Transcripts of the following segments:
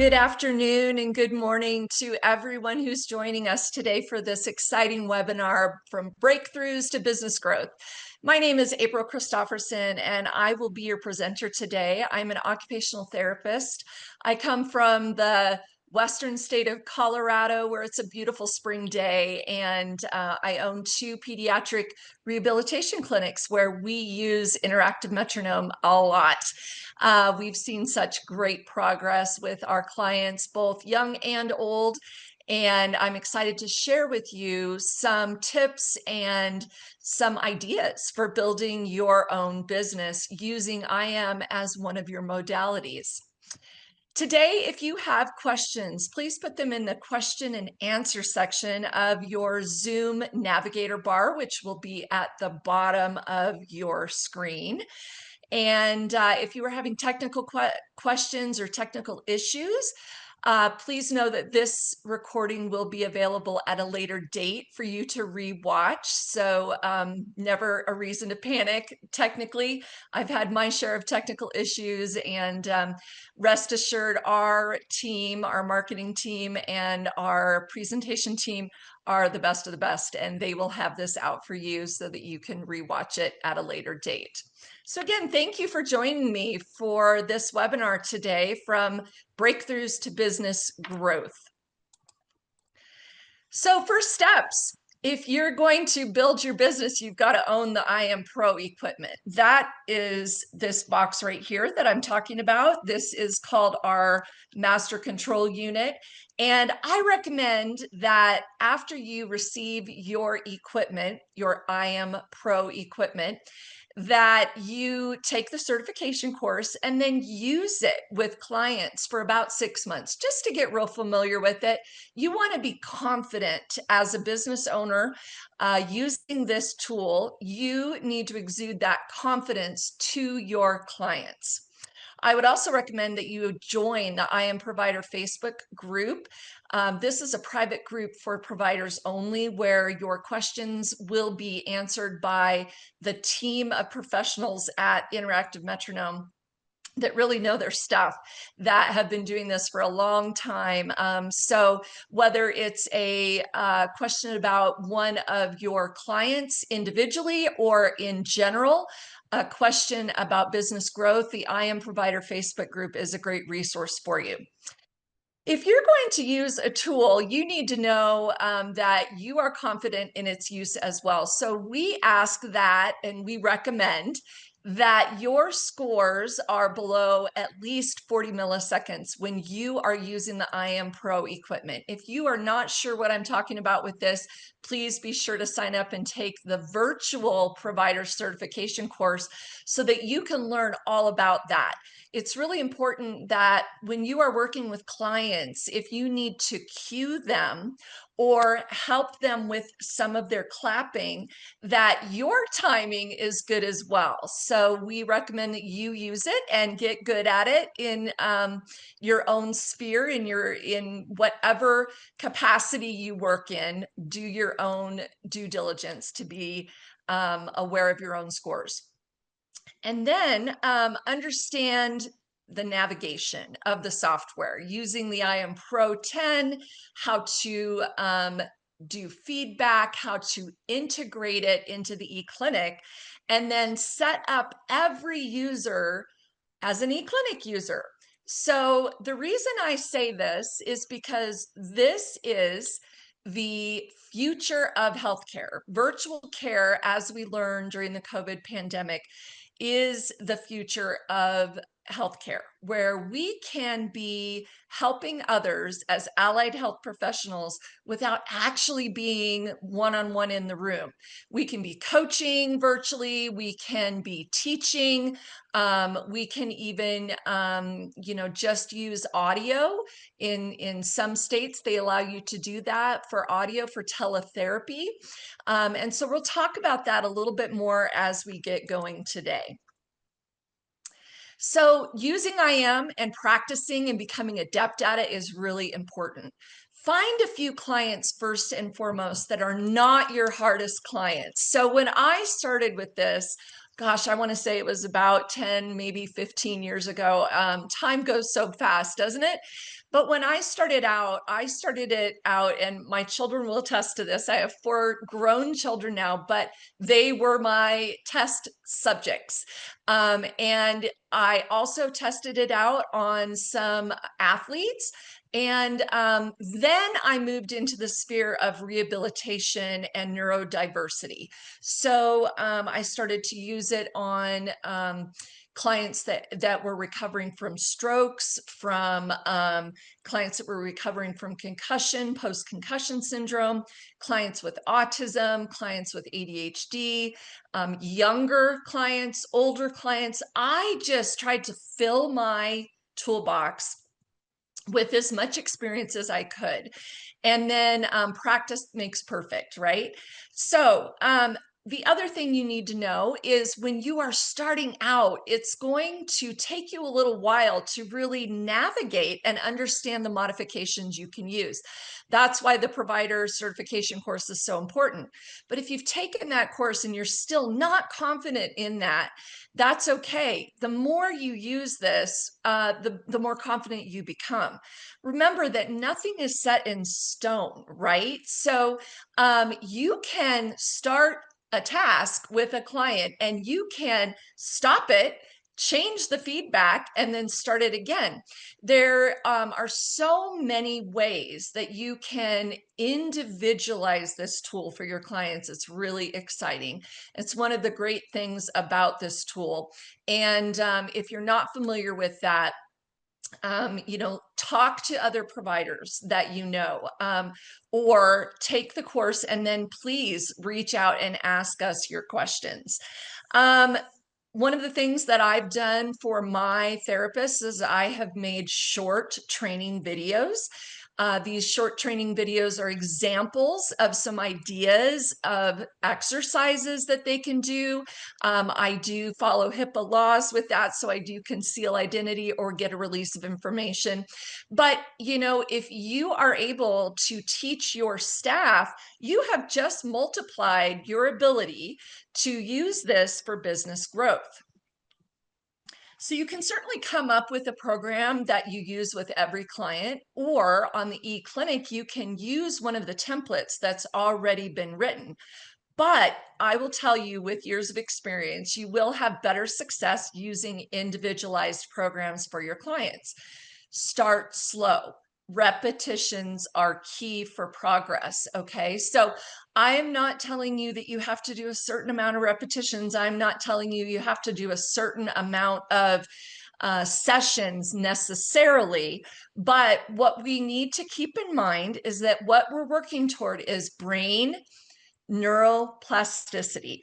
Good afternoon and good morning to everyone who's joining us today for this exciting webinar from breakthroughs to business growth. My name is April Christofferson and I will be your presenter today. I'm an occupational therapist. I come from the western state of Colorado, where it's a beautiful spring day, and I own two pediatric rehabilitation clinics where we use interactive metronome a lot. We've seen such great progress with our clients, both young and old, and I'm excited to share with you some tips and some ideas for building your own business using IM as one of your modalities. Today, if you have questions, please put them in the question and answer section of your Zoom navigator bar, which will be at the bottom of your screen. And if you are having technical questions or technical issues, please know that this recording will be available at a later date for you to rewatch. So never a reason to panic. Technically, I've had my share of technical issues, and rest assured, our team, our marketing team, and our presentation team are the best of the best, and they will have this out for you so that you can rewatch it at a later date. So again, thank you for joining me for this webinar today from breakthroughs to business growth. So first steps, if you're going to build your business, you've got to own the IM Pro equipment. That is this box right here that I'm talking about. This is called our master control unit. And I recommend that after you receive your equipment, your IM Pro equipment, that you take the certification course and then use it with clients for about 6 months, just to get real familiar with it. You want to be confident as a business owner using this tool. You need to exude that confidence to your clients. I would also recommend that you join the IM Provider Facebook group. This is a private group for providers only, where your questions will be answered by the team of professionals at Interactive Metronome that really know their stuff, that have been doing this for a long time. So whether it's a question about one of your clients individually or in general, a question about business growth, the IM Provider Facebook group is a great resource for you. If you're going to use a tool, you need to know that you are confident in its use as well. So we ask that, and we recommend that your scores are below at least 40 milliseconds when you are using the IM Pro equipment. If you are not sure what I'm talking about with this, please be sure to sign up and take the virtual provider certification course so that you can learn all about that. It's really important that when you are working with clients, if you need to cue them or help them with some of their clapping, that your timing is good as well. So we recommend that you use it and get good at it in your own sphere, in whatever capacity you work in. Do your own due diligence to be aware of your own scores. And then understand the navigation of the software using the IM Pro 10, how to do feedback, how to integrate it into the eClinic, and then set up every user as an eClinic user. So the reason I say this is because this is the future of healthcare. Virtual care, as we learned during the COVID pandemic, is the future of healthcare, where we can be helping others as allied health professionals without actually being one-on-one in the room. We can be coaching virtually, we can be teaching, we can even just use audio. In some states, they allow you to do that for audio for teletherapy. And so we'll talk about that a little bit more as we get going today. So using IM and practicing and becoming adept at it is really important. Find a few clients first and foremost that are not your hardest clients. So when I started with this, gosh, I want to say it was about 10, maybe 15 years ago. Time goes so fast, doesn't it? But when I started it out, and my children will attest to this. I have 4 grown children now, but they were my test subjects. And I also tested it out on some athletes. And then I moved into the sphere of rehabilitation and neurodiversity. So I started to use it on clients that were recovering from strokes, from clients that were recovering from concussion, post-concussion syndrome, clients with autism, clients with ADHD, younger clients, older clients. I just tried to fill my toolbox with as much experience as I could. And then practice makes perfect, right? So the other thing you need to know is when you are starting out, it's going to take you a little while to really navigate and understand the modifications you can use. That's why the provider certification course is so important. But if you've taken that course and you're still not confident in that, that's okay. The more you use this, the more confident you become. Remember that nothing is set in stone, right? So you can start a task with a client and you can stop it, change the feedback, and then start it again. There are so many ways that you can individualize this tool for your clients. It's really exciting. It's one of the great things about this tool. And if you're not familiar with that, talk to other providers that or take the course, and then please reach out and ask us your questions. One of the things that I've done for my therapists is I have made short training videos. These short training videos are examples of some ideas of exercises that they can do. I do follow HIPAA laws with that, so I do conceal identity or get a release of information. But, if you are able to teach your staff, you have just multiplied your ability to use this for business growth. So you can certainly come up with a program that you use with every client, or on the eClinic, you can use one of the templates that's already been written. But I will tell you, with years of experience, you will have better success using individualized programs for your clients. Start slow. Repetitions are key for progress. Okay. So I am not telling you that you have to do a certain amount of repetitions. I'm not telling you you have to do a certain amount of sessions necessarily. But what we need to keep in mind is that what we're working toward is brain neuroplasticity.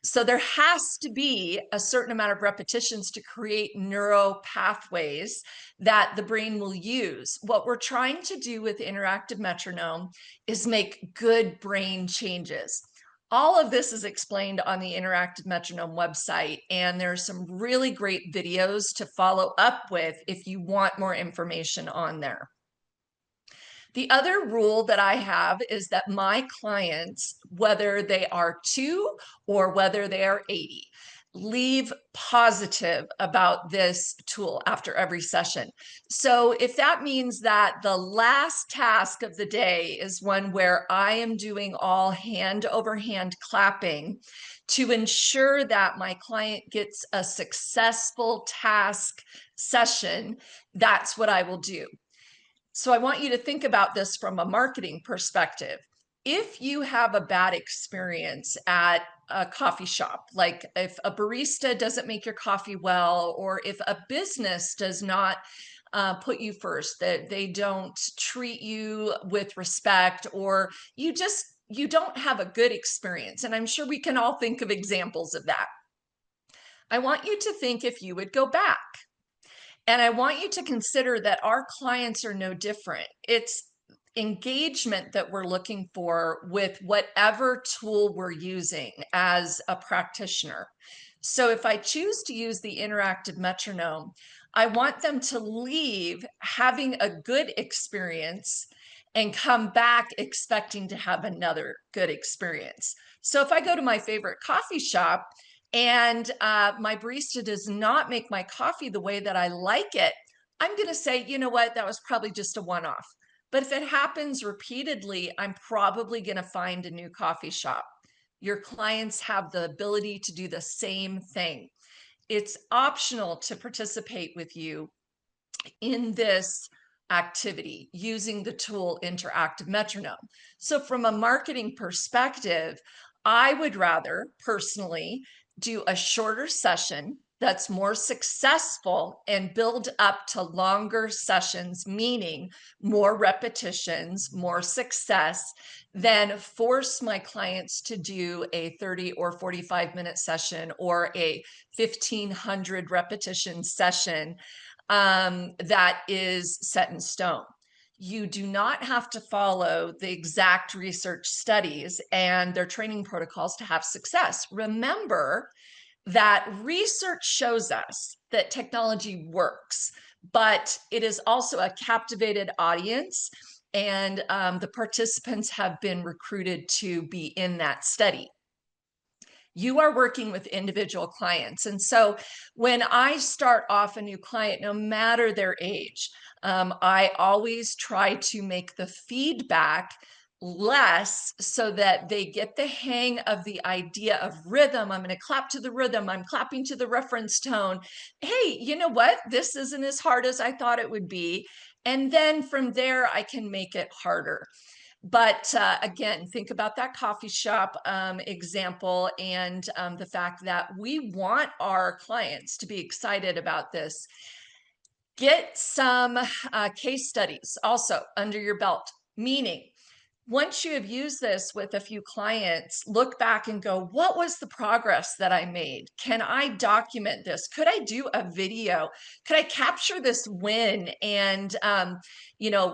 So there has to be a certain amount of repetitions to create neural pathways that the brain will use. What we're trying to do with interactive metronome is make good brain changes. All of this is explained on the Interactive Metronome website, and there's some really great videos to follow up with if you want more information on there. The other rule that I have is that my clients, whether they are 2 or whether they are 80, leave positive about this tool after every session. So if that means that the last task of the day is one where I am doing all hand over hand clapping to ensure that my client gets a successful task session, that's what I will do. So I want you to think about this from a marketing perspective. If you have a bad experience at a coffee shop, like if a barista doesn't make your coffee well, or if a business does not put you first, that they don't treat you with respect, or you don't have a good experience. And I'm sure we can all think of examples of that. I want you to think if you would go back. And I want you to consider that our clients are no different. It's engagement that we're looking for with whatever tool we're using as a practitioner. So if I choose to use the interactive metronome, I want them to leave having a good experience and come back expecting to have another good experience. So if I go to my favorite coffee shop and my barista does not make my coffee the way that I like it, I'm going to say, you know what, that was probably just a one-off. But if it happens repeatedly, I'm probably going to find a new coffee shop. Your clients have the ability to do the same thing. It's optional to participate with you in this activity using the tool interactive metronome. So from a marketing perspective, I would rather personally do a shorter session that's more successful and build up to longer sessions, meaning more repetitions, more success, than force my clients to do a 30 or 45-minute session or a 1,500 repetition session that is set in stone. You do not have to follow the exact research studies and their training protocols to have success. Remember that research shows us that technology works, but it is also a captivated audience, and the participants have been recruited to be in that study. You are working with individual clients. And so when I start off a new client, no matter their age, I always try to make the feedback less so that they get the hang of the idea of rhythm. I'm going to clap to the rhythm. I'm clapping to the reference tone. Hey, you know what? This isn't as hard as I thought it would be. And then from there, I can make it harder. But again, think about that coffee shop example, and the fact that we want our clients to be excited about this. Get some case studies also under your belt, meaning once you have used this with a few clients, look back and go, what was the progress that I made? Can I document this? Could I do a video? Could I capture this win and,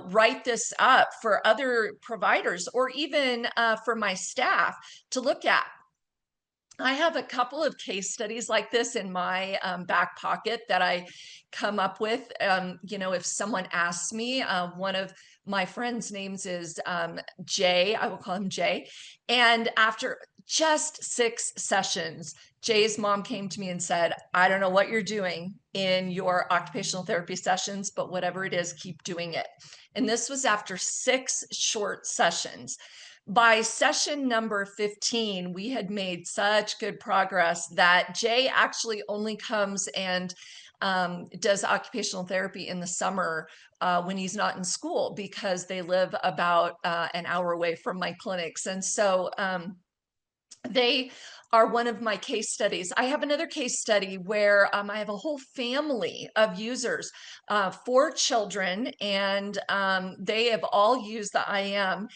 write this up for other providers or even for my staff to look at? I have a couple of case studies like this in my back pocket that I come up with. If someone asks me, one of my friend's names is Jay, I will call him Jay. And after just 6 sessions, Jay's mom came to me and said, I don't know what you're doing in your occupational therapy sessions, but whatever it is, keep doing it. And this was after 6 short sessions. By session number 15, we had made such good progress that Jay actually only comes and does occupational therapy in the summer when he's not in school, because they live about an hour away from my clinics. And so they are one of my case studies. I have another case study where I have a whole family of users, 4 children, and they have all used the IM.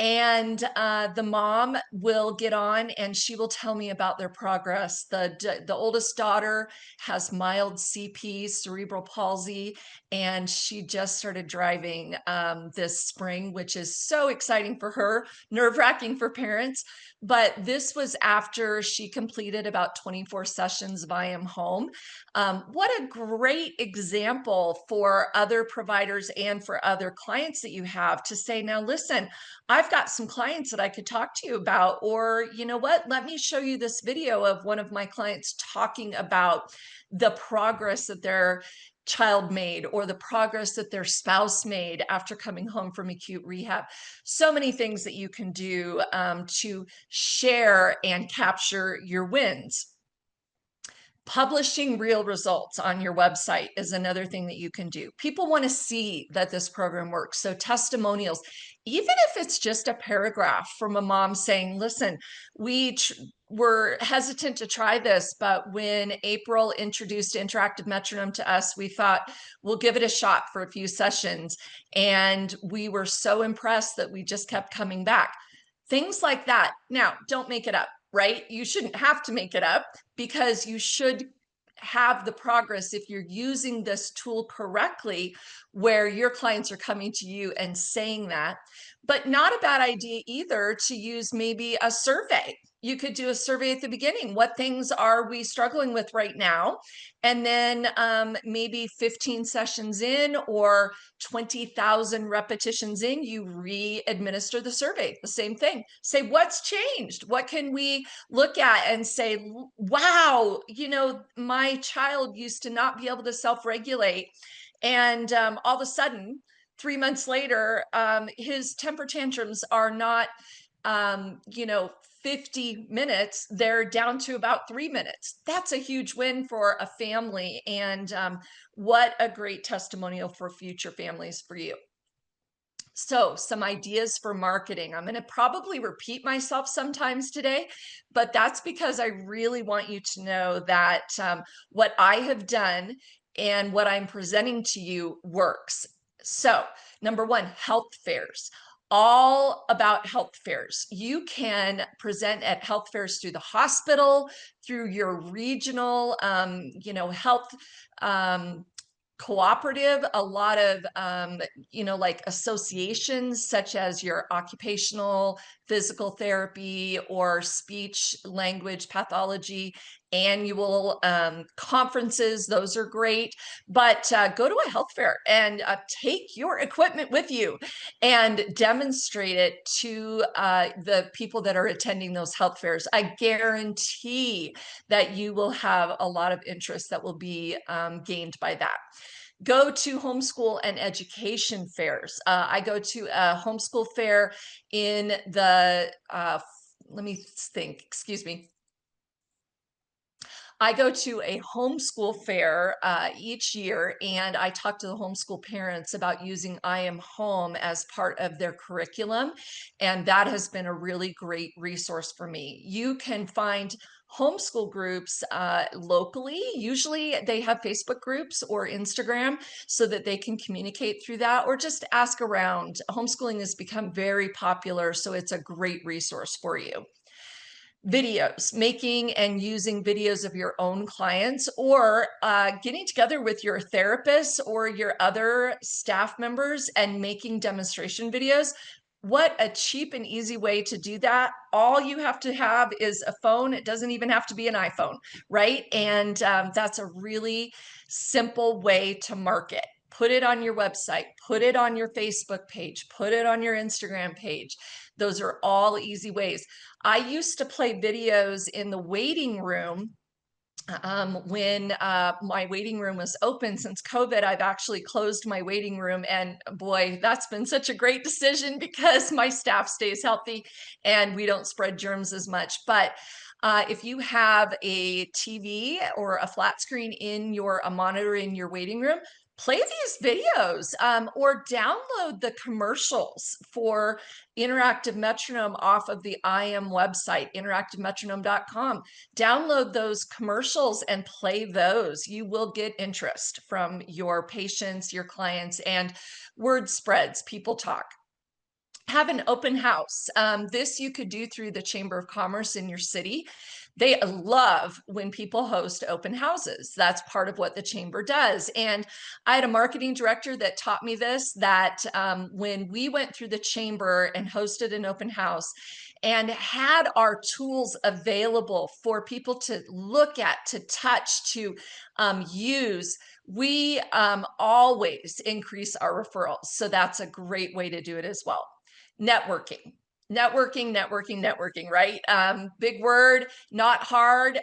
And the mom will get on and she will tell me about their progress. The oldest daughter has mild CP, cerebral palsy, and she just started driving this spring, which is so exciting for her, nerve-wracking for parents. But this was after she completed about 24 sessions of IM Home. What a great example for other providers and for other clients that you have to say, now listen, I've got some clients that I could talk to you about, or you know what, let me show you this video of one of my clients talking about the progress that their child made or the progress that their spouse made after coming home from acute rehab. So many things that you can do to share and capture your wins. Publishing real results on your website is another thing that you can do. People want to see that this program works. So testimonials, even if it's just a paragraph from a mom saying, listen, we were hesitant to try this, but when April introduced interactive metronome to us, we thought we'll give it a shot for a few sessions. And we were so impressed that we just kept coming back. Things like that. Now, don't make it up, right? You shouldn't have to make it up, because you should have the progress if you're using this tool correctly, where your clients are coming to you and saying that. But not a bad idea either to use maybe a survey. You could do a survey at the beginning. What things are we struggling with right now? And then maybe 15 sessions in or 20,000 repetitions in, you re-administer the survey. The same thing. Say, what's changed? What can we look at and say, wow, my child used to not be able to self-regulate, And all of a sudden, 3 months later, his temper tantrums are not, 50 minutes, they're down to about 3 minutes. That's a huge win for a family. And what a great testimonial for future families for you. So, some ideas for marketing. I'm going to probably repeat myself sometimes today, but that's because I really want you to know that what I have done and what I'm presenting to you works. So, number one, health fairs. All about health fairs. You can present at health fairs through the hospital, through your regional, health cooperative, a lot of like associations such as your occupational physical therapy or speech language pathology annual conferences. Those are great, but go to a health fair and take your equipment with you and demonstrate it to the people that are attending those health fairs. I guarantee that you will have a lot of interest that will be gained by that. Go to homeschool and education fairs. I go to a homeschool fair in the, let me think, excuse me. I go to a homeschool fair each year, and I talk to the homeschool parents about using I Am Home as part of their curriculum. And that has been a really great resource for me. You can find homeschool groups locally. Usually they have Facebook groups or Instagram so that they can communicate through that, or just ask around. Homeschooling has become very popular, so it's a great resource for you. Videos, making and using videos of your own clients, or getting together with your therapist or your other staff members and making demonstration videos. What a cheap and easy way to do that. All you have to have is a phone. It doesn't even have to be an iPhone, right? And that's a really simple way to market. Put it on your website, put it on your Facebook page, put it on your Instagram page. Those are all easy ways. I used to play videos in the waiting room when my waiting room was open. Since COVID, I've actually closed my waiting room. And boy, that's been such a great decision because my staff stays healthy and we don't spread germs as much. But if you have a TV or a flat screen in a monitor in your waiting room, play these videos or download the commercials for Interactive Metronome off of the IM website, interactivemetronome.com. Download those commercials and play those. You will get interest from your patients, your clients, and word spreads. People talk. Have an open house. This you could do through the Chamber of Commerce in your city. They love when people host open houses. That's part of what the chamber does. And I had a marketing director that taught me this, that when we went through the chamber and hosted an open house and had our tools available for people to look at, to touch, to use, we always increase our referrals. So that's a great way to do it as well. Networking. Networking, right? Big word, not hard.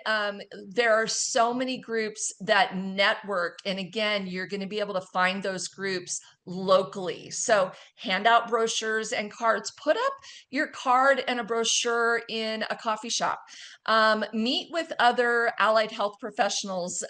There are so many groups that network. And again, you're going to be able to find those groups locally. So hand out brochures and cards. Put up your card and a brochure in a coffee shop. Meet with other allied health professionals.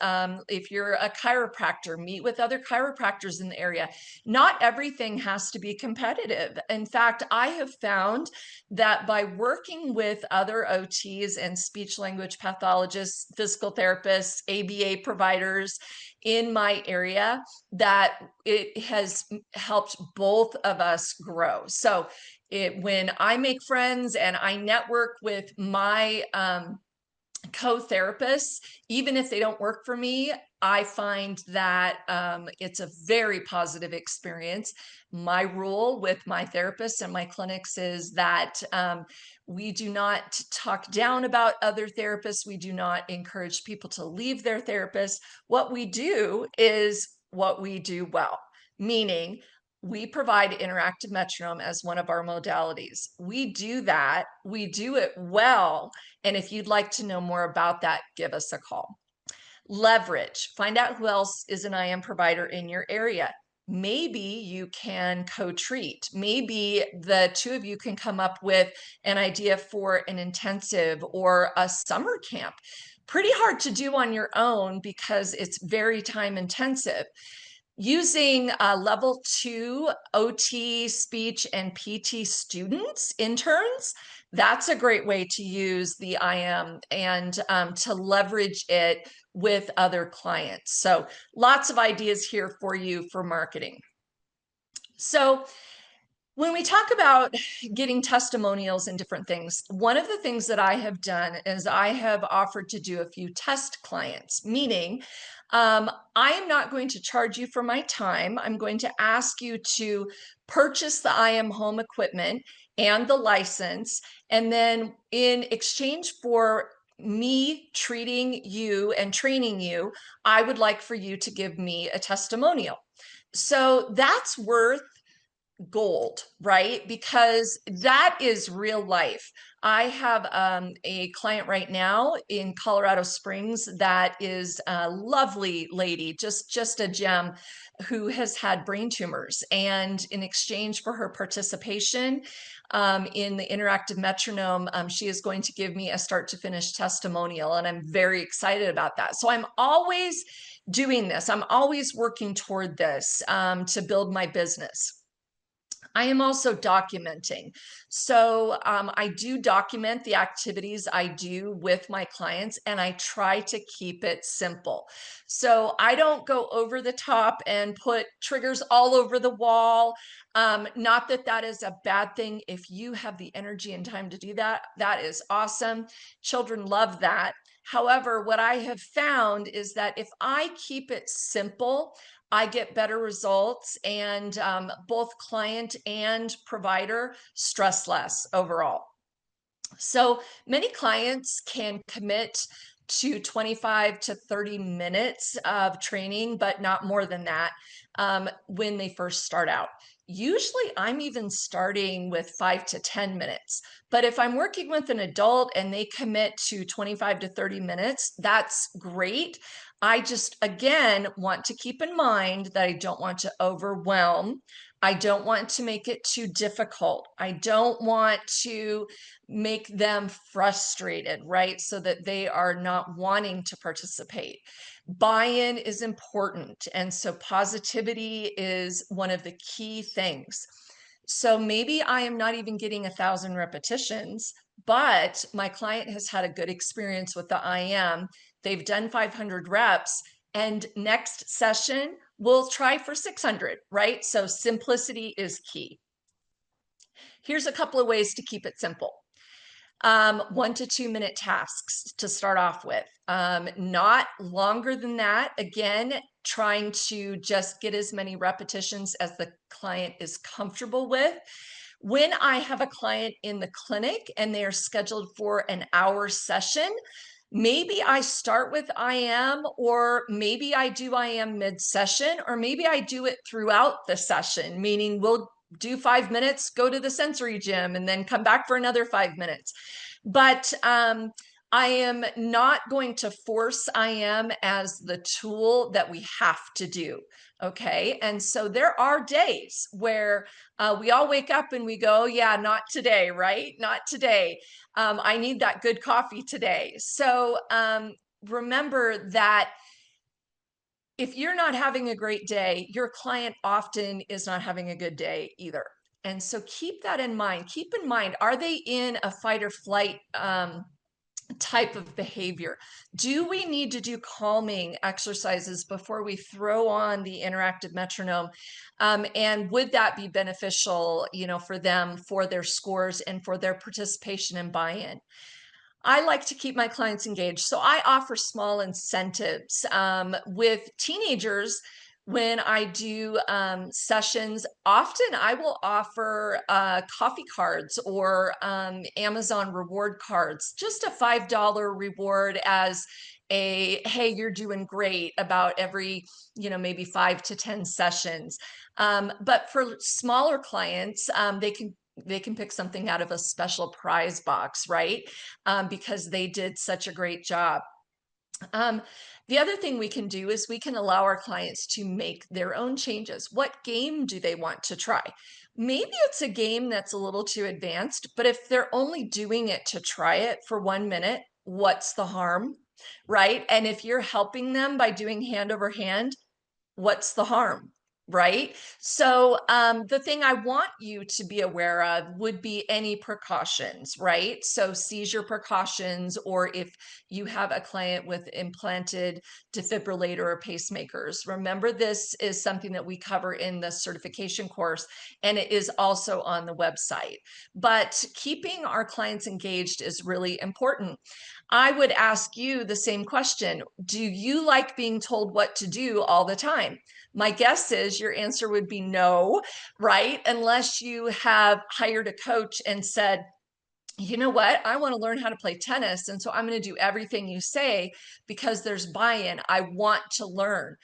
If you're a chiropractor, meet with other chiropractors in the area. Not everything has to be competitive. In fact, I have found that by working with other OTs and speech language pathologists, physical therapists, ABA providers in my area, that it has helped both of us grow. So when I make friends and I network with my co-therapists, even if they don't work for me, I find that it's a very positive experience. My rule with my therapists and my clinics is that we do not talk down about other therapists. We do not encourage people to leave their therapist. What we do is what we do well, meaning we provide interactive metronome as one of our modalities. We do that. We do it well. And if you'd like to know more about that, give us a call. Leverage, find out who else is an IM provider in your area. Maybe you can co-treat. Maybe the two of you can come up with an idea for an intensive or a summer camp. Pretty hard to do on your own because it's very time intensive. Using level 2 OT, speech, and PT students, interns, that's a great way to use the IM and to leverage it with other clients. So lots of ideas here for you for marketing. So when we talk about getting testimonials and different things, one of the things that I have done is I have offered to do a few test clients, meaning I am not going to charge you for my time. I'm going to ask you to purchase the IM home equipment and the license. And then in exchange for me treating you and training you, I would like for you to give me a testimonial. So that's worth gold, right? Because that is real life. I have a client right now in Colorado Springs that is a lovely lady, just a gem, who has had brain tumors. And in exchange for her participation in the interactive metronome, she is going to give me a start to finish testimonial. And I'm very excited about that. So I'm always doing this. I'm always working toward this to build my business. I am also documenting. So I do document the activities I do with my clients, and I try to keep it simple. So I don't go over the top and put triggers all over the wall. Not that that is a bad thing. If you have the energy and time to do that, that is awesome. Children love that. However, what I have found is that if I keep it simple, I get better results, and both client and provider stress less overall. So many clients can commit to 25 to 30 minutes of training, but not more than that when they first start out. Usually I'm even starting with 5 to 10 minutes. But if I'm working with an adult and they commit to 25 to 30 minutes, that's great. I just, again, want to keep in mind that I don't want to overwhelm. I don't want to make it too difficult. I don't want to make them frustrated, right? So that they are not wanting to participate. Buy-in is important. And so positivity is one of the key things. So maybe I am not even getting 1,000 repetitions, but my client has had a good experience with the IM. They've done 500 reps, and next session we'll try for 600, right? So simplicity is key. Here's a couple of ways to keep it simple. 1 to 2 minute tasks to start off with. Not longer than that. Again, trying to just get as many repetitions as the client is comfortable with. When I have a client in the clinic and they are scheduled for an hour session, maybe I start with IM, or maybe I do IM mid-session, or maybe I do it throughout the session, meaning we'll do 5 minutes, go to the sensory gym, and then come back for another 5 minutes. But I am not going to force IM as the tool that we have to do. Okay. And so there are days where we all wake up and we go, yeah, not today, right? Not today. I need that good coffee today. So remember that if you're not having a great day, your client often is not having a good day either. And so keep that in mind. Keep in mind, are they in a fight or flight type of behavior? Do we need to do calming exercises before we throw on the interactive metronome? And would that be beneficial, for them, for their scores, and for their participation and buy-in? I like to keep my clients engaged. So I offer small incentives with teenagers. When I do sessions, often I will offer coffee cards or Amazon reward cards, just a $5 reward as a, hey, you're doing great, about every, maybe 5 to 10 sessions. But for smaller clients, they can pick something out of a special prize box, right? Because they did such a great job. Um, the other thing we can do is we can allow our clients to make their own changes. What game do they want to try? Maybe it's a game that's a little too advanced, but if they're only doing it to try it for 1 minute, what's the harm? Right? And if you're helping them by doing hand over hand, what's the harm? Right? So the thing I want you to be aware of would be any precautions, right? So seizure precautions, or if you have a client with implanted defibrillator or pacemakers. Remember, this is something that we cover in the certification course, and it is also on the website. But keeping our clients engaged is really important. I would ask you the same question. Do you like being told what to do all the time? My guess is your answer would be no, right? Unless you have hired a coach and said, you know what? I want to learn how to play tennis. And so I'm going to do everything you say because there's buy-in. I want to learn.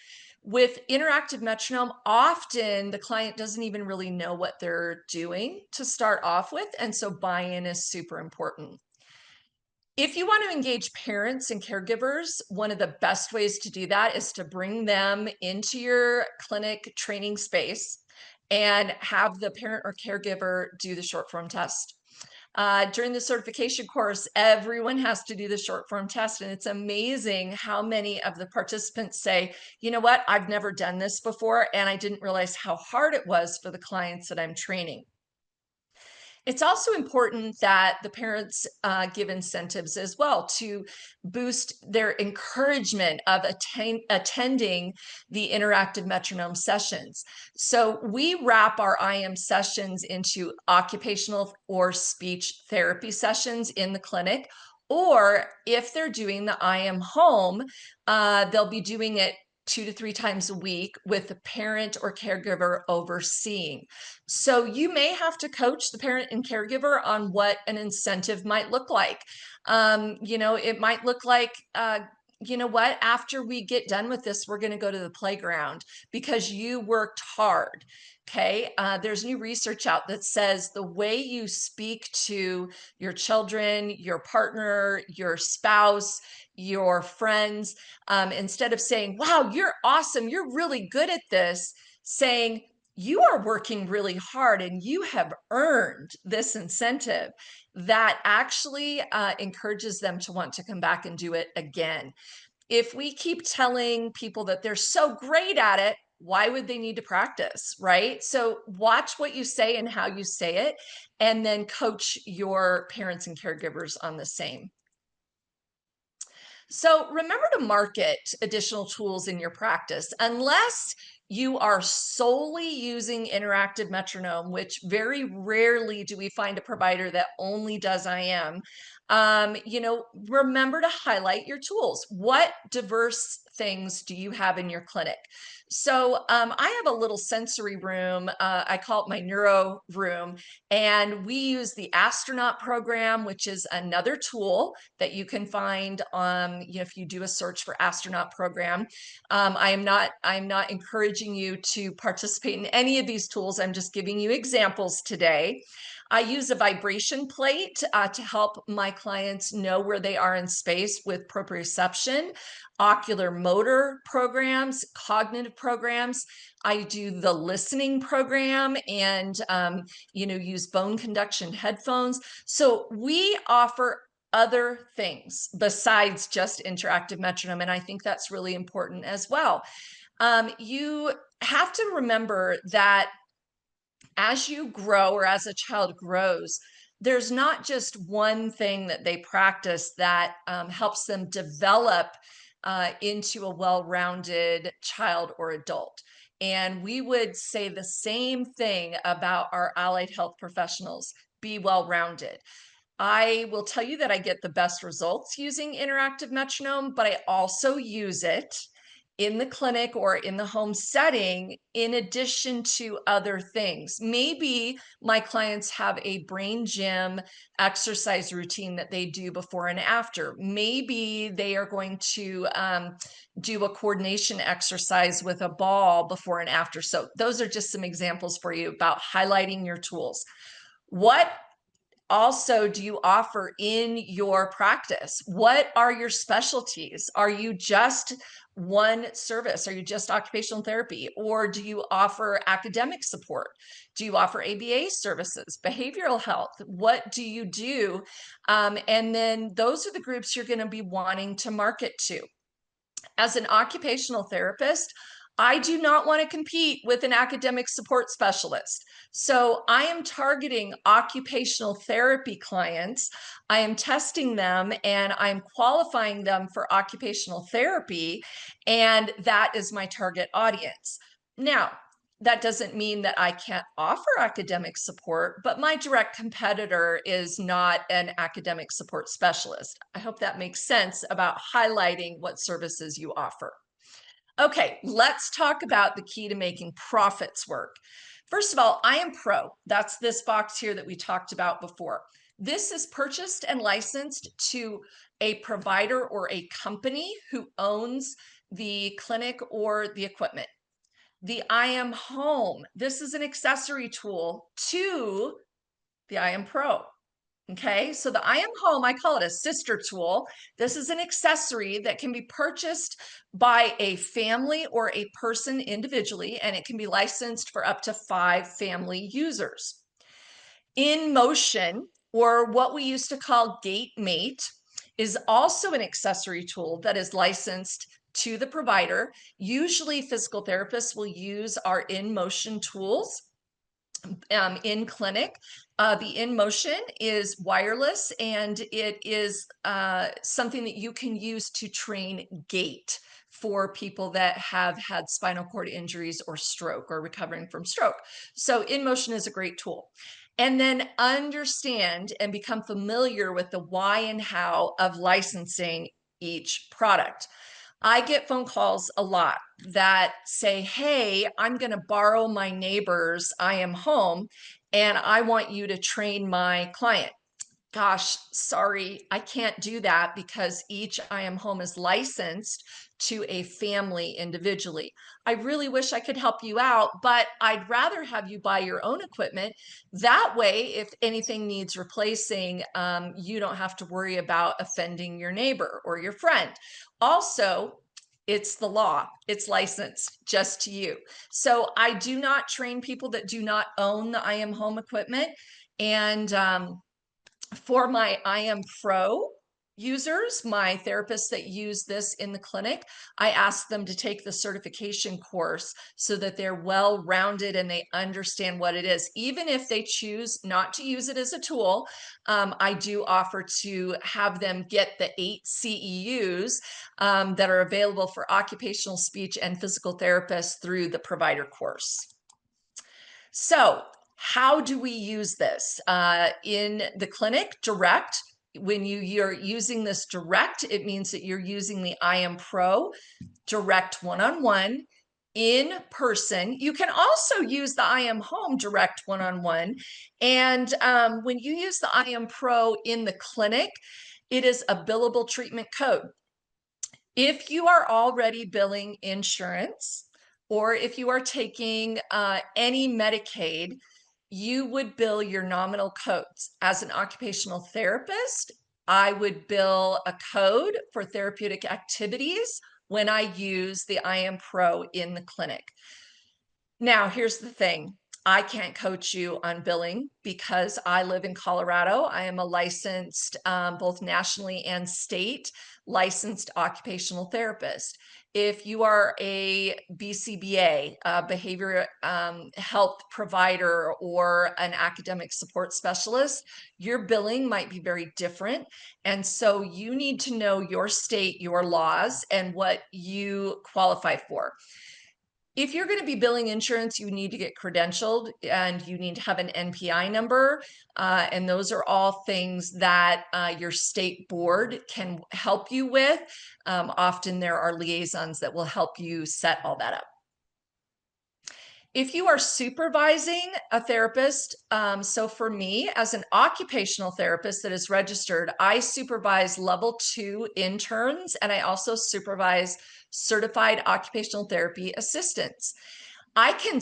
With interactive metronome, often the client doesn't even really know what they're doing to start off with. And so buy-in is super important. If you want to engage parents and caregivers, one of the best ways to do that is to bring them into your clinic training space and have the parent or caregiver do the short form test. During the certification course, everyone has to do the short form test, and it's amazing how many of the participants say, you know what, I've never done this before, and I didn't realize how hard it was for the clients that I'm training. It's also important that the parents give incentives as well to boost their encouragement of attending the interactive metronome sessions. So we wrap our IM sessions into occupational or speech therapy sessions in the clinic. Or if they're doing the IM home, they'll be doing it 2 to 3 times a week with the parent or caregiver overseeing. So you may have to coach the parent and caregiver on what an incentive might look like. It might look like, you know what, after we get done with this, we're going to go to the playground because you worked hard. Okay. There's new research out that says the way you speak to your children, your partner, your spouse, your friends, instead of saying, wow, you're awesome, you're really good at this, saying, you are working really hard and you have earned this incentive, that actually encourages them to want to come back and do it again. If we keep telling people that they're so great at it, why would they need to practice, right? So watch what you say and how you say it, and then coach your parents and caregivers on the same. So remember to market additional tools in your practice, unless you are solely using interactive metronome, which very rarely do we find a provider that only does IM. Remember to highlight your tools. What diverse things do you have in your clinic? So I have a little sensory room. I call it my neuro room, and we use the astronaut program, which is another tool that you can find if you do a search for astronaut program. I'm not encouraging you to participate in any of these tools. I'm just giving you examples today. I use a vibration plate to help my clients know where they are in space with proprioception, ocular motor programs, cognitive programs. I do the listening program and use bone conduction headphones. So we offer other things besides just interactive metronome, and I think that's really important as well. You have to remember that as you grow, or as a child grows, there's not just one thing that they practice that helps them develop into a well-rounded child or adult. And we would say the same thing about our allied health professionals: be well-rounded. I will tell you that I get the best results using interactive metronome, but I also use it in the clinic or in the home setting in addition to other things. Maybe my clients have a brain gym exercise routine that they do before and after. Maybe they are going to do a coordination exercise with a ball before and after. So those are just some examples for you about highlighting your tools. What Also, do you offer in your practice? What are your specialties? Are you just one service? Are you just occupational therapy? Or do you offer academic support? Do you offer ABA services, behavioral health? What do you do? And then those are the groups you're going to be wanting to market to. As an occupational therapist, I do not want to compete with an academic support specialist. So I am targeting occupational therapy clients. I am testing them and I'm qualifying them for occupational therapy. And that is my target audience. Now, that doesn't mean that I can't offer academic support, but my direct competitor is not an academic support specialist. I hope that makes sense about highlighting what services you offer. Okay, let's talk about the key to making profits work. First of all, I am pro. That's this box here that we talked about before. This is purchased and licensed to a provider or a company who owns the clinic or the equipment. The I Am Home, this is an accessory tool to the I Am Pro. Okay, so the I Am Home, I call it a sister tool. This is an accessory that can be purchased by a family or a person individually, and it can be licensed for up to 5 family users. In Motion, or what we used to call Gate Mate, is also an accessory tool that is licensed to the provider. Usually physical therapists will use our In Motion tools in clinic. The In Motion is wireless and it is something that you can use to train gait for people that have had spinal cord injuries or stroke or recovering from stroke. So In Motion is a great tool. And then understand and become familiar with the why and how of licensing each product. I get phone calls a lot that say, hey, I'm going to borrow my neighbor's I Am Home and I want you to train my client. Gosh, sorry, I can't do that because each I Am Home is licensed to a family individually. I really wish I could help you out, but I'd rather have you buy your own equipment. That way, if anything needs replacing, you don't have to worry about offending your neighbor or your friend. Also, it's the law. It's licensed just to you. So I do not train people that do not own the I Am Home equipment. And for my I Am Pro users, my therapists that use this in the clinic, I ask them to take the certification course so that they're well-rounded and they understand what it is. Even if they choose not to use it as a tool, I do offer to have them get the 8 CEUs that are available for occupational speech and physical therapists through the provider course. So how do we use this? In the clinic, direct. When you're using this direct, it means that you're using the I Am Pro direct one-on-one in person. You can also use the I Am Home direct one-on-one. And when you use the I Am Pro in the clinic, it is a billable treatment code. If you are already billing insurance, or if you are taking any Medicaid, you would bill your nominal codes. As an occupational therapist, I would bill a code for therapeutic activities when I use the I Am Pro in the clinic. Now, here's the thing. I can't coach you on billing because I live in Colorado. I am a licensed, both nationally and state, licensed occupational therapist. If you are a BCBA, behavior health provider, or an academic support specialist, your billing might be very different. And so you need to know your state, your laws, and what you qualify for. If you're going to be billing insurance, you need to get credentialed and you need to have an NPI number. And those are all things that your state board can help you with. Often there are liaisons that will help you set all that up. If you are supervising a therapist, so for me as an occupational therapist that is registered, I supervise level 2 interns and I also supervise certified occupational therapy assistants. I can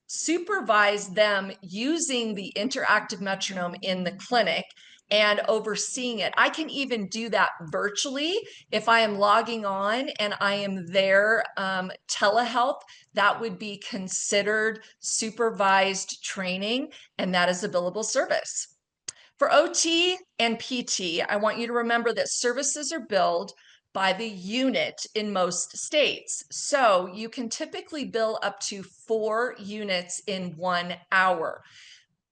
supervise them using the interactive metronome in the clinic and overseeing it. I can even do that virtually if I am logging on and I am there telehealth. That would be considered supervised training, and that is a billable service. For OT and PT, I want you to remember that services are billed by the unit in most states. So you can typically bill up to 4 units in 1 hour,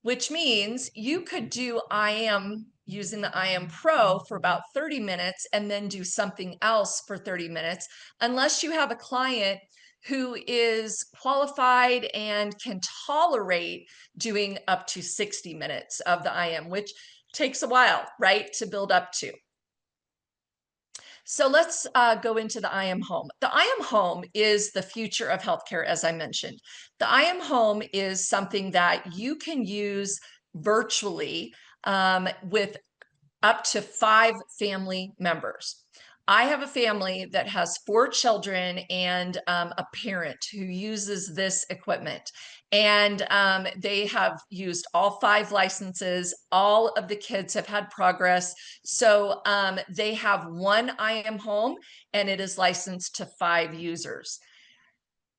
which means you could do IM using the IM Pro for about 30 minutes and then do something else for 30 minutes, unless you have a client who is qualified and can tolerate doing up to 60 minutes of the IM, which takes a while, right, to build up to. So let's go into the IM home. The IM home is the future of healthcare, as I mentioned. The IM home is something that you can use virtually with up to 5 family members. I have a family that has 4 children and a parent who uses this equipment. And they have used all 5 licenses. All of the kids have had progress. So they have one IM home and it is licensed to 5 users.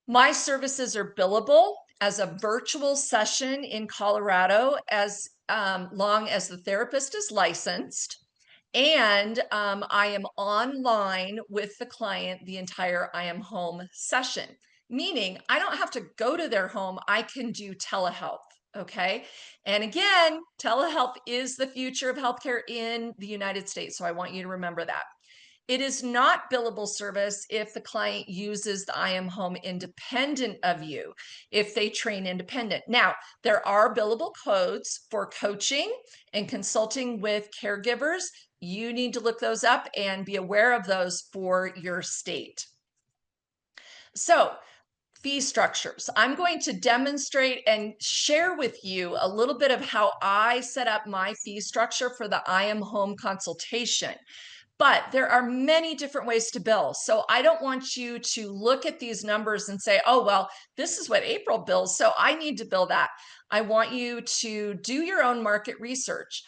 My services are billable as a virtual session in Colorado as long as the therapist is licensed. And I am online with the client the entire IM home session, meaning I don't have to go to their home. I can do telehealth. Okay. And again, telehealth is the future of healthcare in the United States. So I want you to remember that. It is not billable service if the client uses the IM home independent of you, if they train independent. Now, there are billable codes for coaching and consulting with caregivers. You need to look those up and be aware of those for your state. So, fee structures. I'm going to demonstrate and share with you a little bit of how I set up my fee structure for the IM home consultation. But there are many different ways to bill. So I don't want you to look at these numbers and say, oh, well, this is what April bills, so I need to bill that. I want you to do your own market research.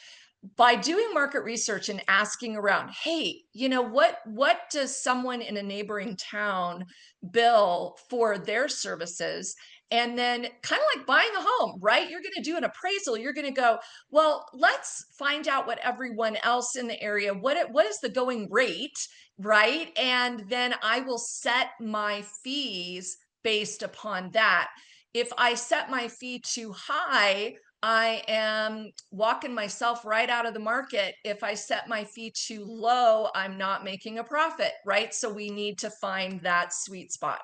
By doing market research and asking around, hey, what does someone in a neighboring town bill for their services? And then kind of like buying a home, right? You're going to do an appraisal. You're going to go, well, let's find out what everyone else in the area, what is the going rate, right? And then I will set my fees based upon that. If I set my fee too high, I am walking myself right out of the market. If I set my fee too low, I'm not making a profit, right? So we need to find that sweet spot.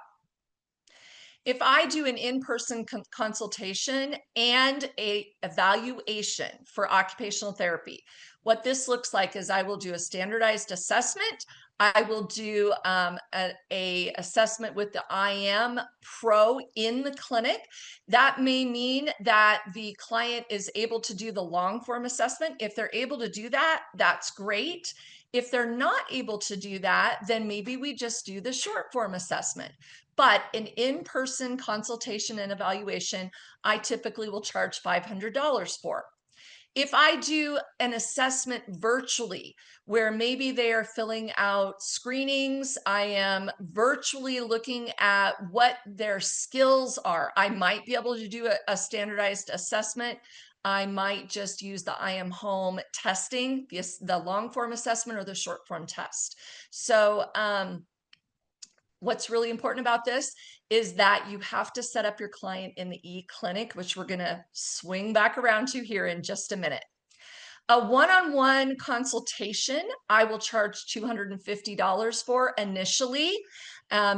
If I do an in-person consultation and a evaluation for occupational therapy, what this looks like is I will do a standardized assessment. I will do a assessment with the IM Pro in the clinic. That may mean that the client is able to do the long form assessment. If they're able to do that, that's great. If they're not able to do that, then maybe we just do the short form assessment. But an in-person consultation and evaluation, I typically will charge $500 for. If I do an assessment virtually, where maybe they are filling out screenings, I am virtually looking at what their skills are. I might be able to do a standardized assessment. I might just use the IM home testing, the long form assessment or the short form test. So, what's really important about this is that you have to set up your client in the e-clinic, which we're going to swing back around to here in just a minute. A one-on-one consultation, I will charge $250 for initially.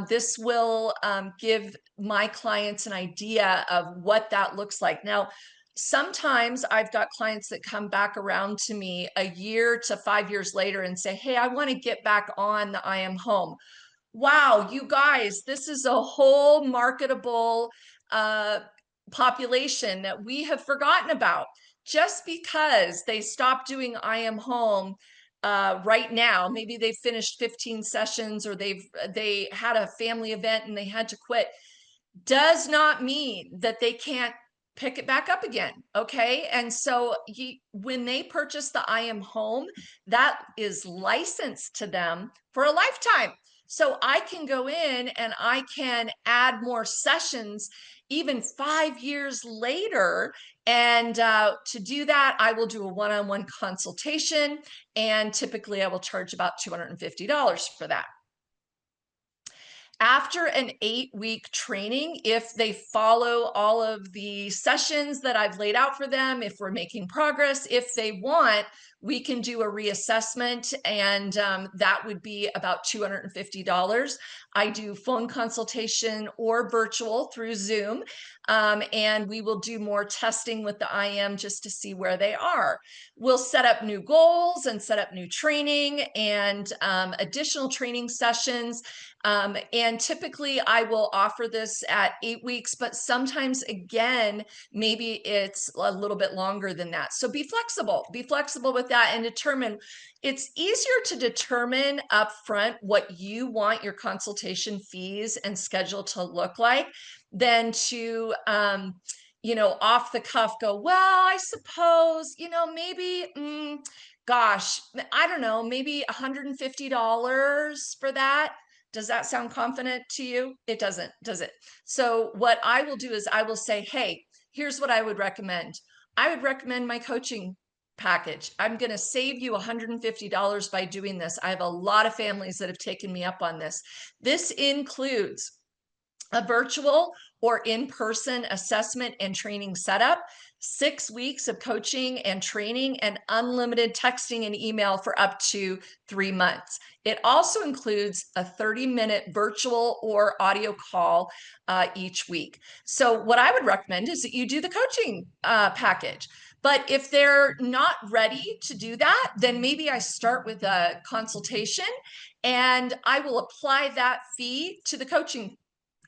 This will give my clients an idea of what that looks like. Now, sometimes I've got clients that come back around to me a year to 5 years later and say, hey, I want to get back on the IM home. Wow, you guys, this is a whole marketable population that we have forgotten about. Just because they stopped doing IM home right now, maybe they finished 15 sessions or they had a family event and they had to quit. does not mean that they can't pick it back up again. Okay. And so when they purchase the I Am Home, that is licensed to them for a lifetime. So I can go in and I can add more sessions even 5 years later. And to do that, I will do a one-on-one consultation. And typically I will charge about $250 for that. After an 8-week training, if they follow all of the sessions that I've laid out for them, if we're making progress, if they want, we can do a reassessment, and that would be about $250. I do phone consultation or virtual through Zoom, and we will do more testing with the IM just to see where they are. We'll set up new goals and set up new training and additional training sessions. And typically I will offer this at 8 weeks, but sometimes again, maybe it's a little bit longer than that. So be flexible with that, and determine. It's easier to determine upfront what you want your consultation fees and schedule to look like than to, off the cuff go, well, I suppose, maybe, gosh, I don't know, maybe $150 for that. Does that sound confident to you? It doesn't, does it? So what I will do is I will say, hey, here's what I would recommend. I would recommend my coaching package. I'm going to save you $150 by doing this. I have a lot of families that have taken me up on this. This includes a virtual or in-person assessment and training setup, 6 weeks of coaching and training, and unlimited texting and email for up to 3 months. It also includes a 30-minute virtual or audio call each week. So what I would recommend is that you do the coaching package. But if they're not ready to do that, then maybe I start with a consultation and I will apply that fee to the coaching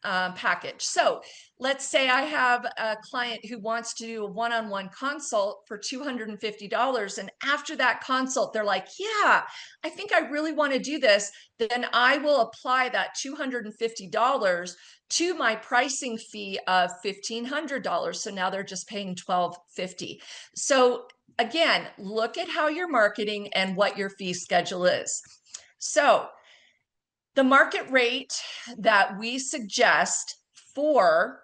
package. So let's say I have a client who wants to do a one-on-one consult for $250. And after that consult, they're like, yeah, I think I really want to do this. Then I will apply that $250 to my pricing fee of $1,500. So now they're just paying $1,250. So again, look at how you're marketing and what your fee schedule is. So the market rate that we suggest for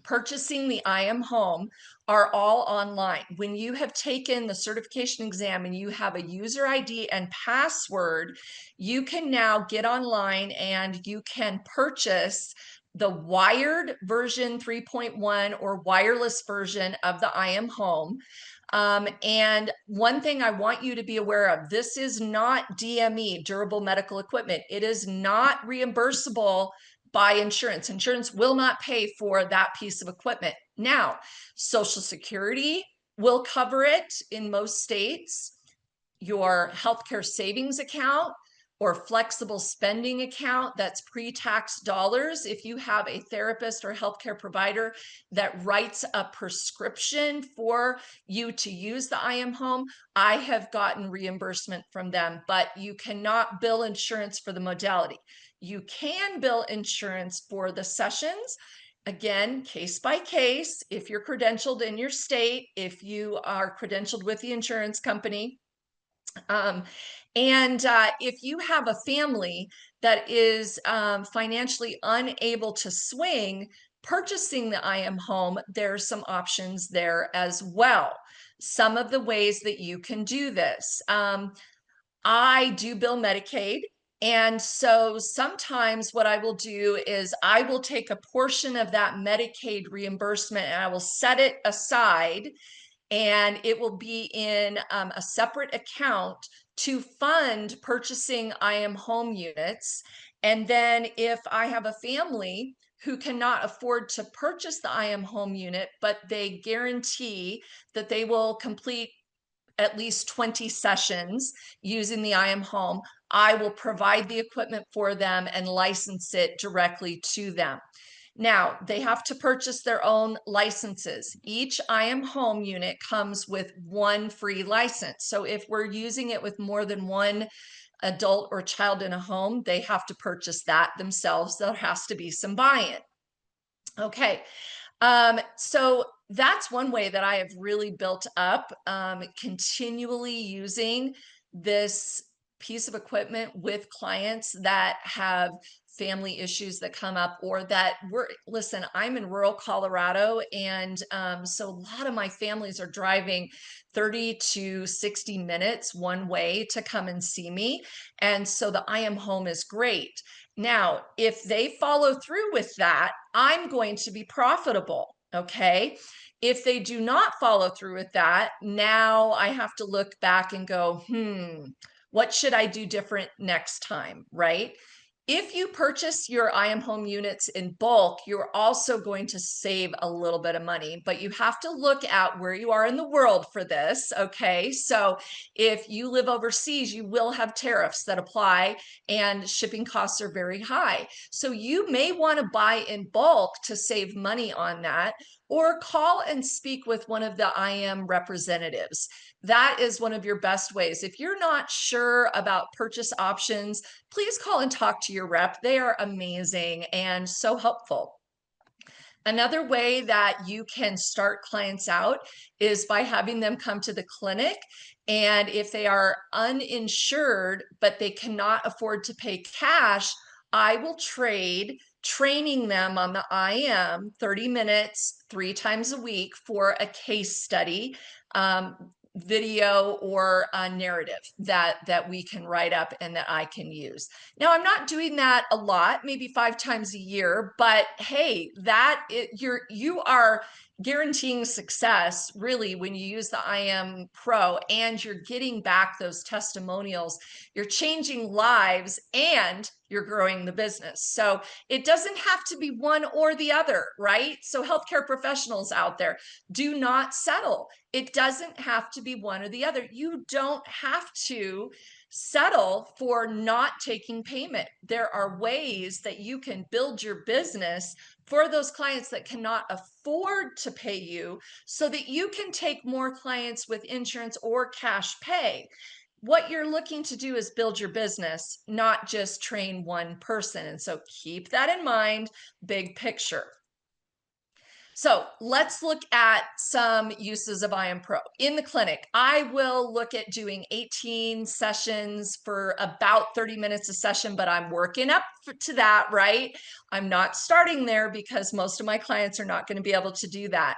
purchasing the I Am Home are all online. When you have taken the certification exam and you have a user ID and password, you can now get online and you can purchase the wired version 3.1 or wireless version of the I Am Home. And one thing I want you to be aware of, this is not DME, durable medical equipment. It is not reimbursable by insurance. Insurance will not pay for that piece of equipment. Now, Social Security will cover it in most states. Your healthcare savings account or flexible spending account, that's pre-tax dollars. If you have a therapist or healthcare provider that writes a prescription for you to use the I Am Home, I have gotten reimbursement from them, but you cannot bill insurance for the modality. You can bill insurance for the sessions. Again, case by case, if you're credentialed in your state, if you are credentialed with the insurance company. If you have a family that is financially unable to swing, purchasing the I Am Home, there's some options there as well. Some of the ways that you can do this. I do bill Medicaid. And so sometimes what I will do is I will take a portion of that Medicaid reimbursement and I will set it aside, and it will be in a separate account to fund purchasing I Am Home units. And then if I have a family who cannot afford to purchase the I Am Home unit, but they guarantee that they will complete at least 20 sessions using the I Am Home, I will provide the equipment for them and license it directly to them. Now, they have to purchase their own licenses. Each I Am Home unit comes with one free license. So if we're using it with more than one adult or child in a home, they have to purchase that themselves. There has to be some buy-in. Okay. So that's one way that I have really built up, continually using this piece of equipment with clients that have family issues that come up, or that listen, I'm in rural Colorado. And so a lot of my families are driving 30 to 60 minutes one way to come and see me. And so the I Am Home is great. Now, if they follow through with that, I'm going to be profitable. Okay. If they do not follow through with that, now I have to look back and go, what should I do different next time? Right. If you purchase your I Am Home units in bulk, you're also going to save a little bit of money, but you have to look at where you are in the world for this. Okay. So if you live overseas, you will have tariffs that apply, and shipping costs are very high. So you may want to buy in bulk to save money on that, or call and speak with one of the I Am representatives. That is one of your best ways. If you're not sure about purchase options, please call and talk to your rep. They are amazing and so helpful. Another way that you can start clients out is by having them come to the clinic. And if they are uninsured, but they cannot afford to pay cash, I will trade training them on the I Am 30 minutes, 3 times a week for a case study. Video or a narrative that we can write up and that I can use. Now, I'm not doing that a lot, maybe 5 times a year, but hey, you are guaranteeing success really when you use the I Am Pro, and you're getting back those testimonials. You're changing lives and you're growing the business. So it doesn't have to be one or the other, right? So healthcare professionals out there, do not settle. It doesn't have to be one or the other. You don't have to settle for not taking payment. There are ways that you can build your business for those clients that cannot afford to pay you, so that you can take more clients with insurance or cash pay. What you're looking to do is build your business, not just train one person. And so keep that in mind, big picture. So let's look at some uses of I Am Pro. In the clinic, I will look at doing 18 sessions for about 30 minutes a session, but I'm working up to that, right? I'm not starting there because most of my clients are not going to be able to do that.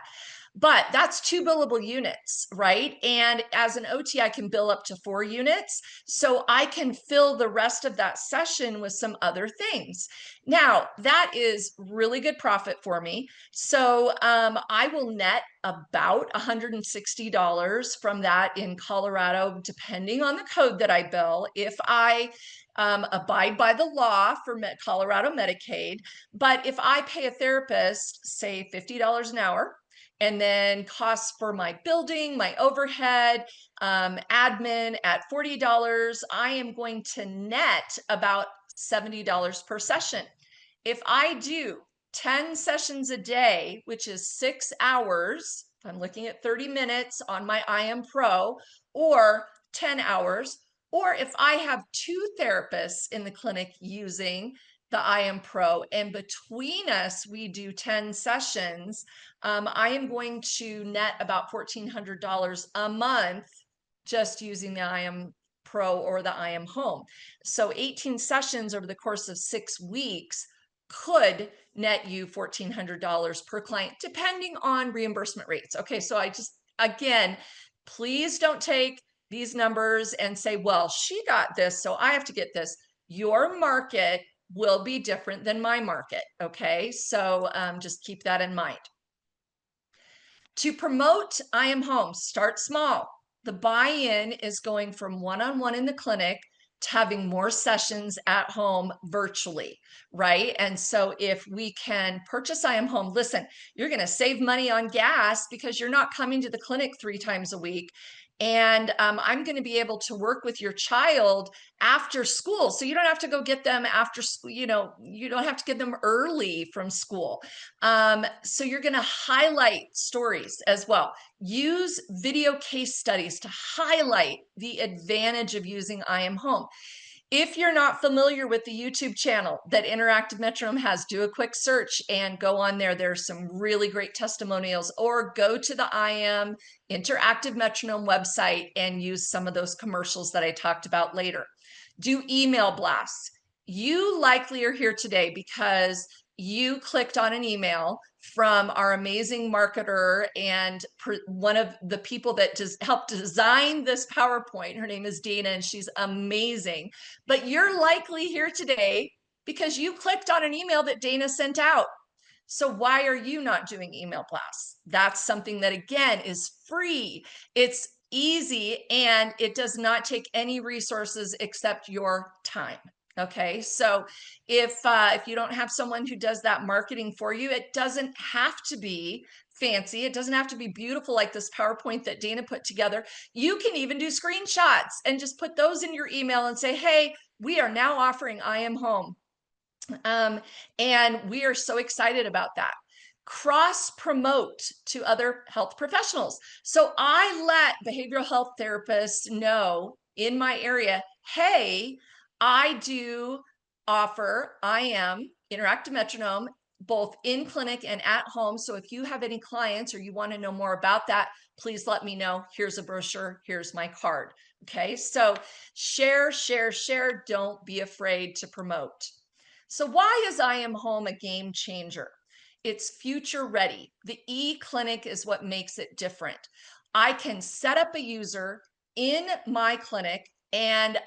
But that's 2 billable units, right? And as an OT, I can bill up to 4 units. So I can fill the rest of that session with some other things. Now, that is really good profit for me. So I will net about $160 from that in Colorado, depending on the code that I bill, if I abide by the law for Colorado Medicaid. But if I pay a therapist, say $50 an hour, and then costs for my building, my overhead, admin at $40, I am going to net about $70 per session. If I do 10 sessions a day, which is 6 hours, if I'm looking at 30 minutes on my I Am Pro, or 10 hours, or if I have 2 therapists in the clinic using the I Am Pro, and between us, we do 10 sessions, I am going to net about $1,400 a month just using the I Am Pro or the I Am Home. So 18 sessions over the course of 6 weeks could net you $1,400 per client, depending on reimbursement rates. Okay, so again, please don't take these numbers and say, well, she got this, so I have to get this. Your market will be different than my market. Okay, so just keep that in mind. To promote I Am Home, start small. The buy-in is going from one-on-one in the clinic to having more sessions at home virtually, right? And so if we can purchase I Am Home, listen, you're going to save money on gas because you're not coming to the clinic 3 times a week. And I'm going to be able to work with your child after school. So you don't have to go get them after school. You don't have to get them early from school. So you're going to highlight stories as well. Use video case studies to highlight the advantage of using I Am Home. If you're not familiar with the YouTube channel that Interactive Metronome has, do a quick search and go on there. There's some really great testimonials, or go to the IM Interactive Metronome website and use some of those commercials that I talked about later. Do email blasts. You likely are here today because you clicked on an email from our amazing marketer and one of the people that helped design this PowerPoint. Her name is Dana, and she's amazing. But you're likely here today because you clicked on an email that Dana sent out. So why are you not doing email blasts? That's something that, again, is free. It's easy, and it does not take any resources except your time. Okay, so if you don't have someone who does that marketing for you, it doesn't have to be fancy. It doesn't have to be beautiful like this PowerPoint that Dana put together. You can even do screenshots and just put those in your email and say, hey, we are now offering I Am Home. And we are so excited about that. Cross promote to other health professionals. So I let behavioral health therapists know in my area, hey, I do offer IM, Interactive Metronome, both in clinic and at home. So if you have any clients or you want to know more about that, please let me know. Here's a brochure. Here's my card. Okay, so share, share, share. Don't be afraid to promote. So why is I Am Home a game changer? It's future ready. The e-clinic is what makes it different. I can set up a user in my clinic, and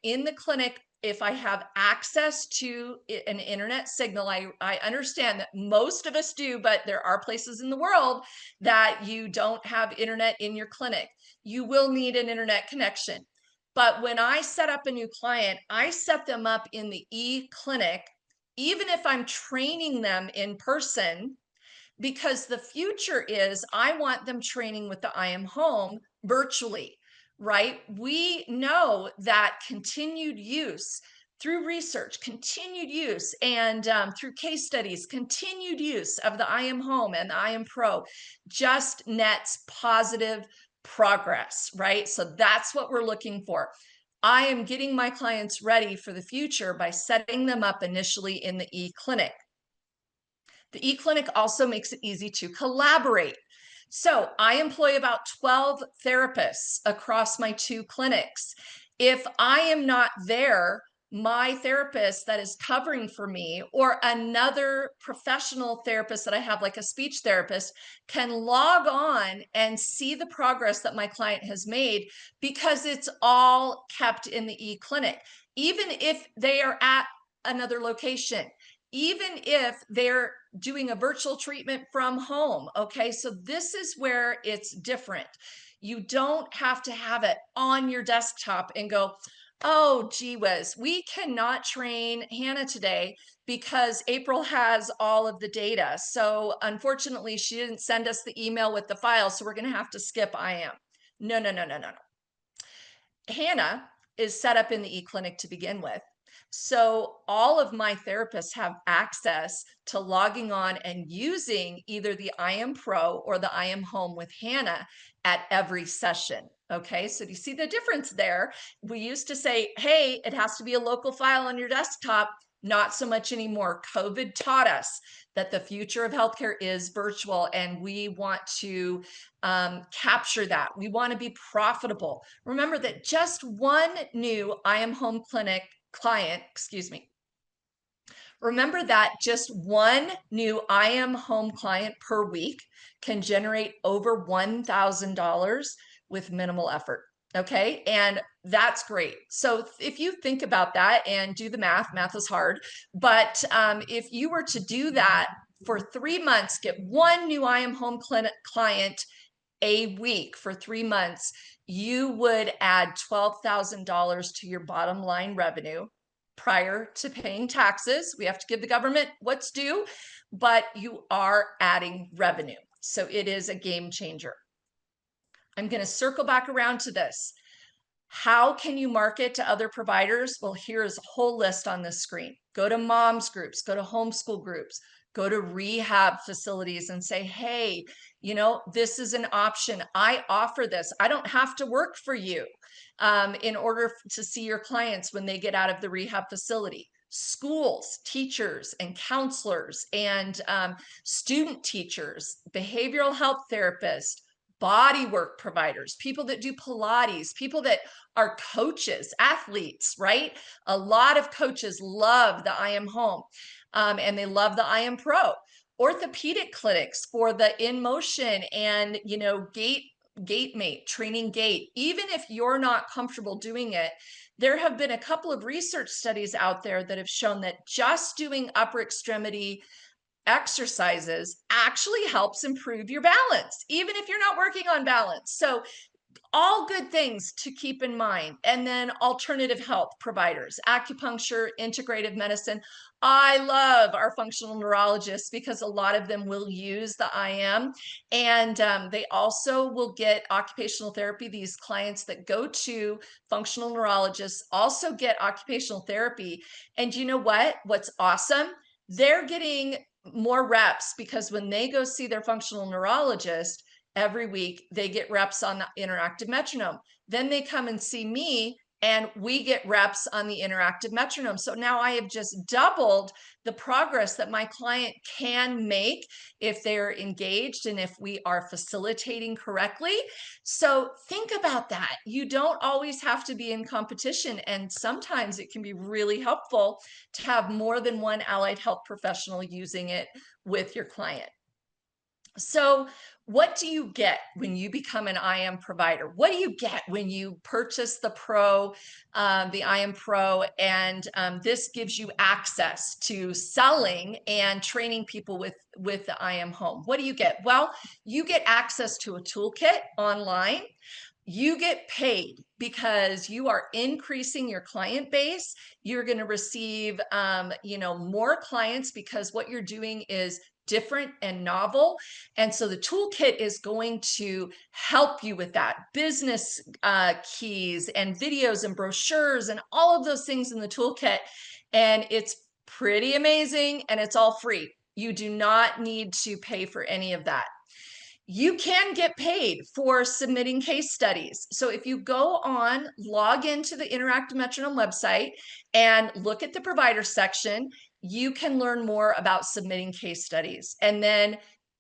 in the clinic, if I have access to an internet signal, I understand that most of us do, but there are places in the world that you don't have internet in your clinic. You will need an internet connection. But when I set up a new client, I set them up in the e-clinic, even if I'm training them in person, because the future is I want them training with the I Am Home virtually, right? We know that continued use through research, continued use, and through case studies, continued use of the I Am Home and the I Am Pro just nets positive progress, right? So that's what we're looking for. I am getting my clients ready for the future by setting them up initially in the e-clinic. The e-clinic also makes it easy to collaborate. So I employ about 12 therapists across my 2 clinics. If I am not there, my therapist that is covering for me or another professional therapist that I have, like a speech therapist, can log on and see the progress that my client has made because it's all kept in the e-clinic. Even if they are at another location, even if they're doing a virtual treatment from home. Okay, so this is where it's different. You don't have to have it on your desktop and go, oh, gee whiz, we cannot train Hannah today because April has all of the data. So unfortunately, she didn't send us the email with the file, so we're going to have to skip IM. No, no, no, no, no, no. Hannah is set up in the e-clinic to begin with. So all of my therapists have access to logging on and using either the I Am Pro or the I Am Home with Hannah at every session. Okay, so do you see the difference there? We used to say, hey, it has to be a local file on your desktop. Not so much anymore. COVID taught us that the future of healthcare is virtual, and we want to capture that. We want to be profitable. Remember that just one new I Am Home clinic client, excuse me. Remember that just one new I Am Home client per week can generate over $1,000 with minimal effort. Okay, and that's great. So if you think about that and do the math, math is hard, but if you were to do that for 3 months, get one new I Am Home client a week for 3 months, you would add $12,000 to your bottom line revenue prior to paying taxes. We have to give the government what's due, but you are adding revenue. So it is a game changer. I'm going to circle back around to this. How can you market to other providers? Well, here's a whole list on this screen. Go to moms groups, go to homeschool groups, Go to rehab facilities and say, hey, this is an option. I offer this. I don't have to work for you in order to see your clients when they get out of the rehab facility. Schools, teachers, and counselors, and student teachers, behavioral health therapists, body work providers, people that do Pilates, people that are coaches, athletes, right? A lot of coaches love the I Am Home, and they love the I Am Pro. Orthopedic clinics for the in motion and gait mate, training gait. Even if you're not comfortable doing it, there have been a couple of research studies out there that have shown that just doing upper extremity exercises actually helps improve your balance, even if you're not working on balance. So all good things to keep in mind. And then alternative health providers, acupuncture, integrative medicine. I love our functional neurologists because a lot of them will use the IM, and they also will get occupational therapy. These clients that go to functional neurologists also get occupational therapy. And you know what? What's awesome? They're getting more reps because when they go see their functional neurologist, every week they get reps on the interactive metronome. Then they come and see me and we get reps on the interactive metronome. So now I have just doubled the progress that my client can make if they're engaged and if we are facilitating correctly. So think about that. You don't always have to be in competition, and sometimes it can be really helpful to have more than one allied health professional using it with your client. So what do you get when you become an IM provider? What do you get when you purchase the Pro, the IM Pro, and this gives you access to selling and training people with the IM Home? What do you get? Well, you get access to a toolkit online. You get paid because you are increasing your client base. You're going to receive, more clients because what you're doing is different and novel. And so the toolkit is going to help you with that. Business keys and videos and brochures and all of those things in the toolkit. And it's pretty amazing, and it's all free. You do not need to pay for any of that. You can get paid for submitting case studies. So if you go on, log into the Interactive Metronome website and look at the provider section, you can learn more about submitting case studies. And then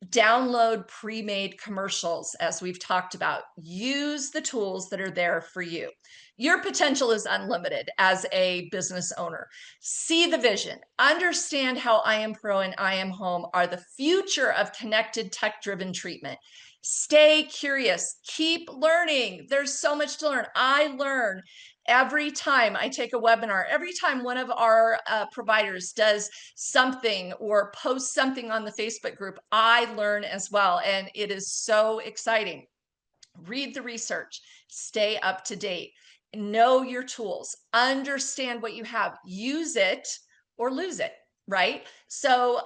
download pre-made commercials, as we've talked about. Use the tools that are there for you. Your potential is unlimited as a business owner. See the vision. Understand how I Am Pro and I Am Home are the future of connected, tech-driven treatment. Stay curious. Keep learning. There's so much to learn. I learn every time I take a webinar, every time one of our providers does something or posts something on the Facebook group, I learn as well. And it is so exciting. Read the research, stay up to date, know your tools, understand what you have, use it or lose it, right? So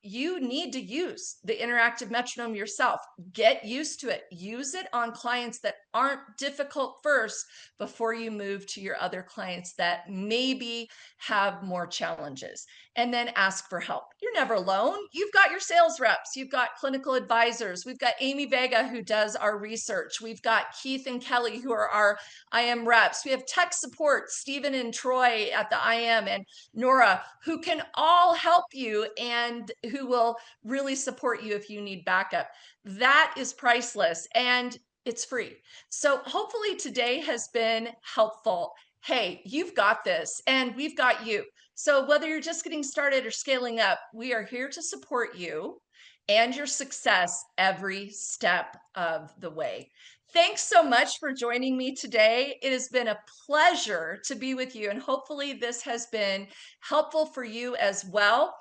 you need to use the interactive metronome yourself. Get used to it. Use it on clients that aren't difficult first before you move to your other clients that maybe have more challenges. And then ask for help. You're never alone. You've got your sales reps. You've got clinical advisors. We've got Amy Vega, who does our research. We've got Keith and Kelly, who are our IM reps. We have tech support, Stephen and Troy at the IM, and Nora, who can all help you and who will really support you if you need backup. That is priceless and it's free. So hopefully today has been helpful. Hey, you've got this and we've got you. So whether you're just getting started or scaling up, we are here to support you and your success every step of the way. Thanks so much for joining me today. It has been a pleasure to be with you, and hopefully this has been helpful for you as well.